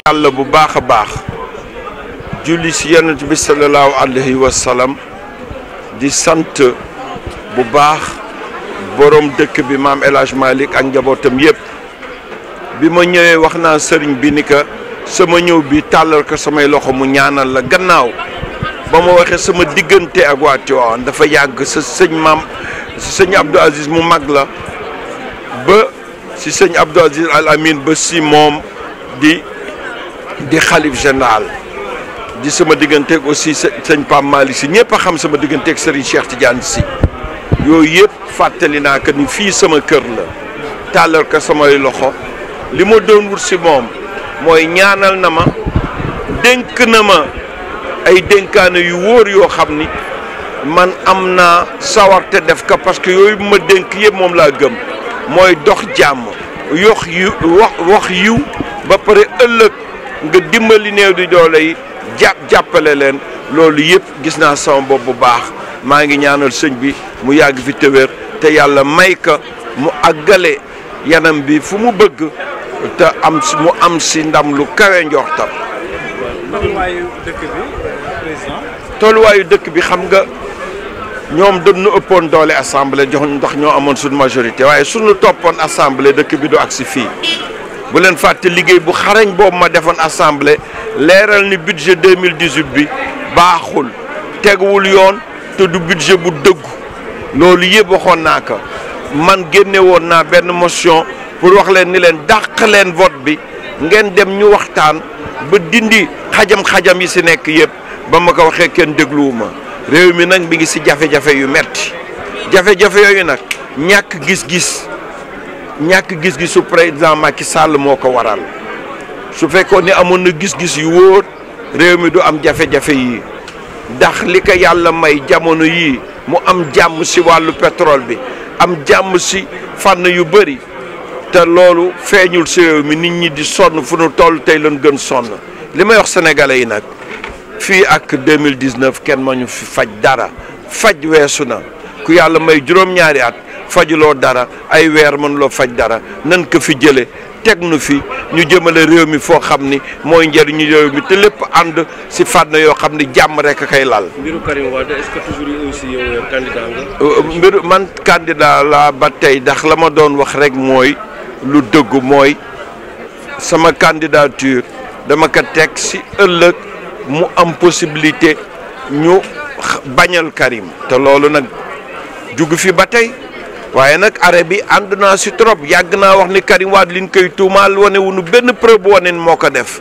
yàlla bu baax a baax julli si yonent bi sallallahu alayhi wa sallam di sant bu baax borom dëkk bi maam El Hadj Malick ak njabootam yëpp bi ma ñëwee wax naa sëriñ bi ni que sama ñëw bi tàllal ko samay loxo mu ñaanal la gannaaw ba ma waxee sama diggante ak waa Tiwaawan dafa yàgg sa sëñ Abdou Aziz mu mag la ba si sëñ Abdou Aziz Al Amin ba si moom di xalif général di sama digganteeg aussi sëñ Pape Malick si ñëpp a xam sama digganteeg Serigne Cheikh Tidiane si yooyu yëpp fàttali naa que ni fii sama kër la tàllal ko samay loxo li ma doon wut si moom mooy ñaanal na ma dénk na ma ay dénkaane yu wóor yoo xam ni man am naa sawarte def ko parce que yooyu ma dénk yëpp moom laa gëm mooy dox jàmm wax yiw ba pare ëllëg nga dimbali néew di doole yi jàppale leen loolu yëpp gis naa sama bopp bu baax maa ngi ñaanal sëñ bi mu yàgg fi téwér te yàlla may ka mu àggale yanam bi fu mu bëgg te mu am si ndam lu kawe njortam. tolluwaayu dëkk bi président. tolluwaayu dëkk bi xam nga ñoom dañu ëppoon doole assemblée jox ndax ñoo amoon suñu majorité waaye suñu toppoon assemblée dëkk bi du agsi fii bu leen fàtte liggéey bu xarañ boobu ma defoon assemblée leeral ni budget 2018 bi baaxul teguwul yoon te du budget bu dëggu loolu yëpp waxoon naa ko man génne woon naa benn motion pour wax leen ni leen dàq leen vote bi ngeen dem ñu waxtaan ba dindi xajam-xajam yi si nekk yëpp ba ma ko waxee kenn dégluwuma réew mi nag mi ngi si jafe-jafe yu metti jafe-jafe yooyu nag ñàkk gis-gisu président Macky Sall moo ko waral su fekkoon ni amoon na gis-gis yu wóor réew mi du am jafe-jafe yi ndax li ko yàlla may jamono yii mu am jàmm si wàllu pétrole bi am jàmm si fànn yu bëri te loolu feeñul si réew mi nit ñi di sonn fu nu toll tey lañ gën sonn li may wax sénégalais yi nag fii ak 2019 kenn ma ñu fi faj dara faj weesu na ku yàlla may juróom-ñaari at fajuloo dara ay weer mënuloo faj dara nan ko fi jële teg nu fi ñu jëmale réew mi foo xam ni mooy njëriñu réew mi te lépp ànd si fànn yoo xam ni jàmm rek a koy lal. mbiru Karim Wade est-ce que toujours aussi yow candidat nga. mbiru man candidat la ba tey ndax la ma doon wax rek mooy lu dëgg mooy sama candidature dama ko teg si ëllëg mu am possibilité ñu bañal Karim te loolu nag jugu fi ba tey. waaye nag arrêt bi ànd naa si trop yàgg naa wax ni Karim Wade liñ koy tuumaal wane wuñu benn preuve bu wane moo ko def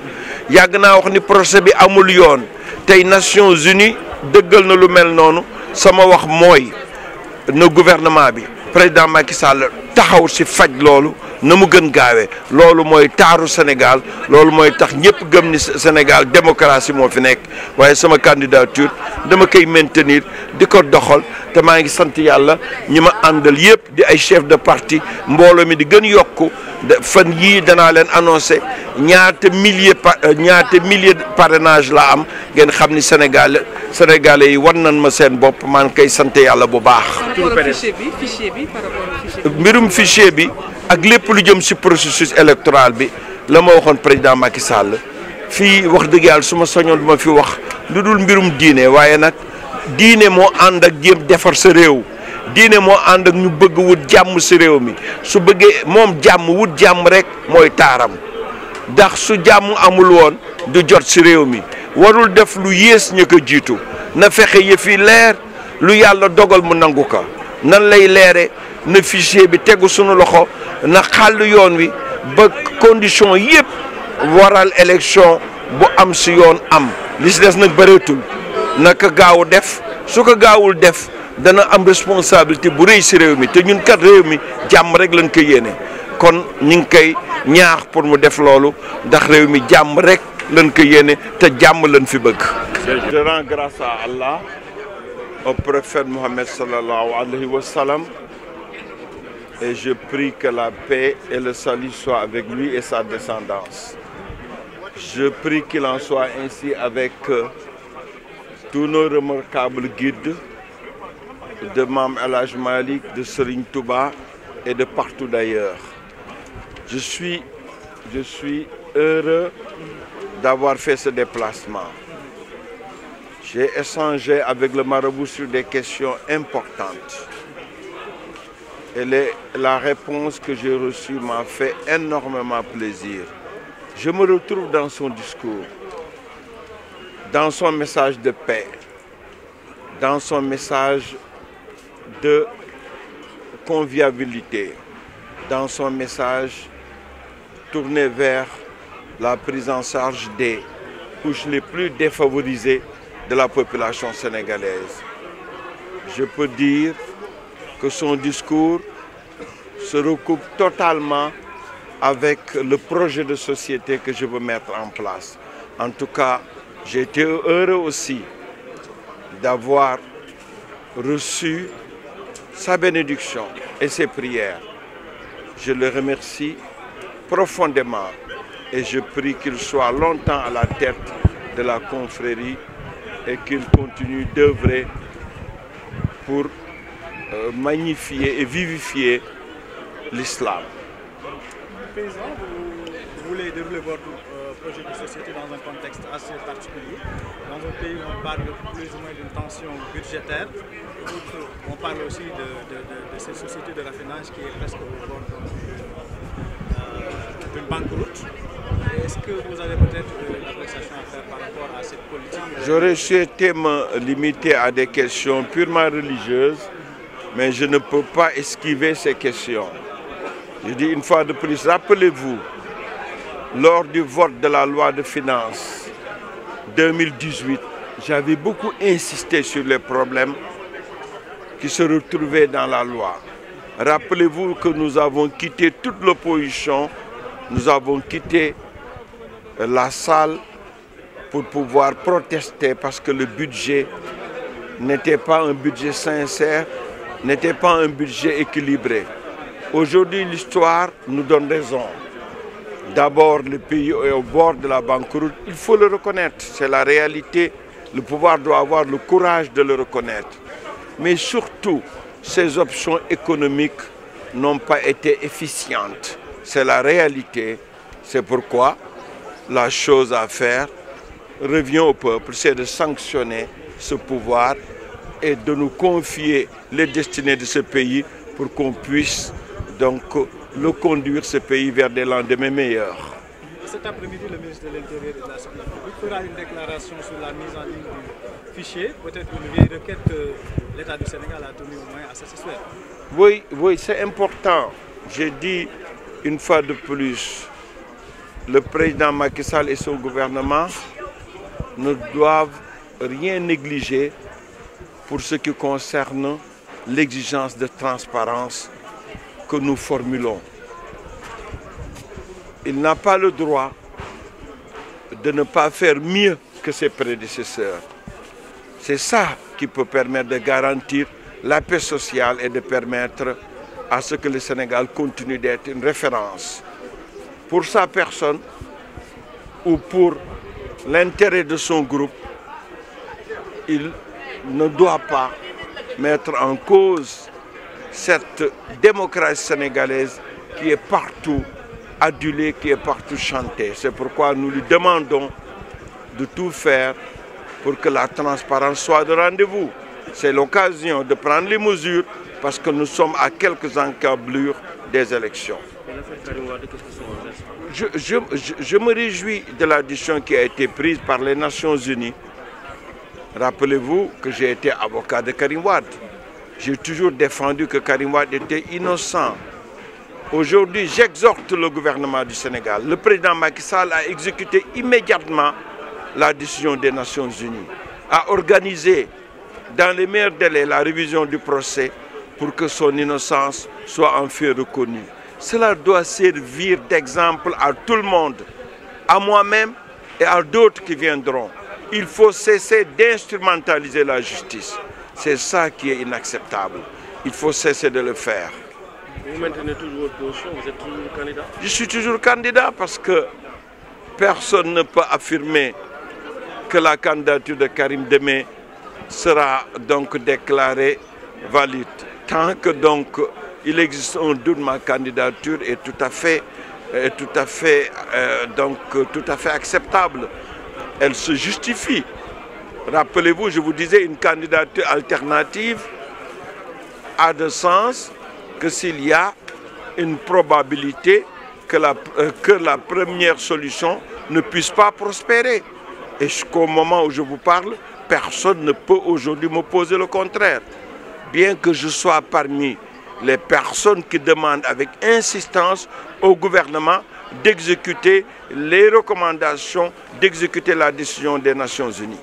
yàgg naa wax ni procès bi amul yoon tey Nations Unies dëggal na lu mel noonu sama wax mooy na gouvernement bi président Macky Sall taxaw si faj loolu na mu gën gaawee loolu mooy taaru Sénégal loolu mooy tax ñëpp gëm ni Sénégal démocratie moo fi nekk waaye sama candidature dama koy maintenir di ko doxal te maa ngi sant yàlla ñi ma àndal yëpp di ay chef de parti mbooloo mi di gën yokku fan yii danaa leen annoncé ñaata milliers parrainage la am ngeen xam ni Sénégalais yi wan nañ ma seen bopp maa ngi koy sant yàlla bu baax. mbirum fichier bi ak lépp lu jëm si processus électoral bi la ma waxoon président Macky Sall fii wax dëgg yàlla su ma soñoon du ma fi wax lu dul mbirum diine waaye nag diine moo ànd ak jéem defar sa réew diine moo ànd ak ñu bëgg wut jàmm si réew mi su bëggee moom jàmm wut jàmm rek mooy taaram ndax su jàmm amul woon du jot si réew mi warul def lu yées ñu ko jiitu na fexe yëf yi leer lu yàlla dogal mu nangu ko nan lay leere na fichier bi tegu sunu loxo na xàll yoon wi ba condition yëpp waral élection bu am si yoon am li si des nag bëreetul naka gaaw def su ko gaawul def dana am responsabilité bu rëy si réew mi te ñun kat réew mi jàmm rek lañ ko yéene kon ñu ngi koy ñaax pour mu def loolu ndax réew mi jàmm rek lañ ko yéene te jàmm lañ fi bëgg. Je rends grâce à Allah, au prophète Mohammed sallallahu alayhi wa sallam, et je prie que la paix et le salut soient avec lui et sa descendance. Je prie qu'il en soit ainsi avec tous nos remarquables guides de Mame El Hadj Malick, de Serigne Touba et de partout d'ailleurs. Je suis heureux d'avoir fait ce déplacement. J'ai échangé avec le marabout sur des questions importantes. Et la réponse que j'ai reçue m'a fait énormément plaisir. Je me retrouve dans son discours, dans son message de paix, dans son message de convivialité, dans son message tourné vers la prise en charge des couches les plus défavorisées de la population sénégalaise. Je peux dire que son discours se recoupe totalement avec le projet de société que je veux mettre en place. En tout cas, j'ai été heureux aussi d'avoir reçu sa bénédiction et ses prières. Je le remercie profondément et je prie qu'il soit longtemps à la tête de la confrérie et qu'il continue d'œuvrer pour magnifier et vivifier l'islam. Président, vous voulez dérouler votre projet de société dans un contexte assez particulier. Dans un pays où on parle plus ou moins d'une tension budgétaire, on parle aussi de cette société de raffinage qui est presque au bord d'une banqueroute. Est-ce que vous avez peut-être une appréciation à faire par rapport à cette politique? J'aurais souhaité me limiter à des questions purement religieuses, mais je ne peux pas esquiver ces questions. Je dis une fois de plus, rappelez-vous, lors du vote de la loi de finances 2018, j'avais beaucoup insisté sur les problèmes qui se retrouvaient dans la loi. Rappelez-vous que nous avons quitté toute l'opposition, nous avons quitté la salle pour pouvoir protester parce que le budget n'était pas un budget sincère, n'était pas un budget équilibré. Aujourd'hui, l'histoire nous donne raison. D'abord, le pays est au bord de la banqueroute. Il faut le reconnaître, c'est la réalité. Le pouvoir doit avoir le courage de le reconnaître. Mais surtout, ces options économiques n'ont pas été efficientes. C'est la réalité. C'est pourquoi la chose à faire revient au peuple, c'est de sanctionner ce pouvoir et de nous confier les destinées de ce pays pour qu'on puisse donc le conduire ce pays vers des lendemains meilleurs. Cet après-midi, le ministre de l'Intérieur et de la Santé publique fera une déclaration sur la mise en ligne du fichier, peut-être une vieille requête que l'État du Sénégal a tenue au moins à satisfaire. Oui, c'est important. J'ai dit une fois de plus, le président Macky Sall et son gouvernement ne doivent rien négliger pour ce qui concerne l'exigence de transparence que nous formulons. Il n'a pas le droit de ne pas faire mieux que ses prédécesseurs. C'est ça qui peut permettre de garantir la paix sociale et de permettre à ce que le Sénégal continue d'être une référence pour sa personne ou pour l'intérêt de son groupe. Il ne doit pas mettre en cause cette démocratie sénégalaise qui est partout adulée, qui est partout chantée. C'est pourquoi nous lui demandons de tout faire pour que la transparence soit de rendez-vous. C'est l'occasion de prendre les mesures parce que nous sommes à quelques encablures des élections. Je me réjouis de la décision qui a été prise par les Nations Unies. Rappelez-vous que j'ai été avocat de Karim Wade. J'ai toujours défendu que Karim Wade était innocent. Aujourd'hui, j'exhorte le gouvernement du Sénégal. Le président Macky Sall a exécuté immédiatement la décision des Nations Unies, a organisé dans les meilleurs délais la révision du procès pour que son innocence soit enfin reconnue. Cela doit servir d'exemple à tout le monde, à moi-même et à d'autres qui viendront. Il faut cesser d'instrumentaliser la justice. C'est ça qui est inacceptable. Il faut cesser de le faire. Vous maintenez toujours votre position, vous êtes toujours candidat? Je suis toujours candidat parce que personne ne peut affirmer que la candidature de Karim Deme sera donc déclarée valide. Tant que donc il existe un doute, ma candidature est tout à fait est tout à fait, tout à fait acceptable. Elle se justifie. Rappelez-vous, je vous disais, une candidature alternative a de sens que s'il y a une probabilité que la première solution ne puisse pas prospérer. Et jusqu'au moment où je vous parle, personne ne peut aujourd'hui m'opposer le contraire. Bien que je sois parmi les personnes qui demandent avec insistance au gouvernement d'exécuter les recommandations, d'exécuter la décision des Nations Unies.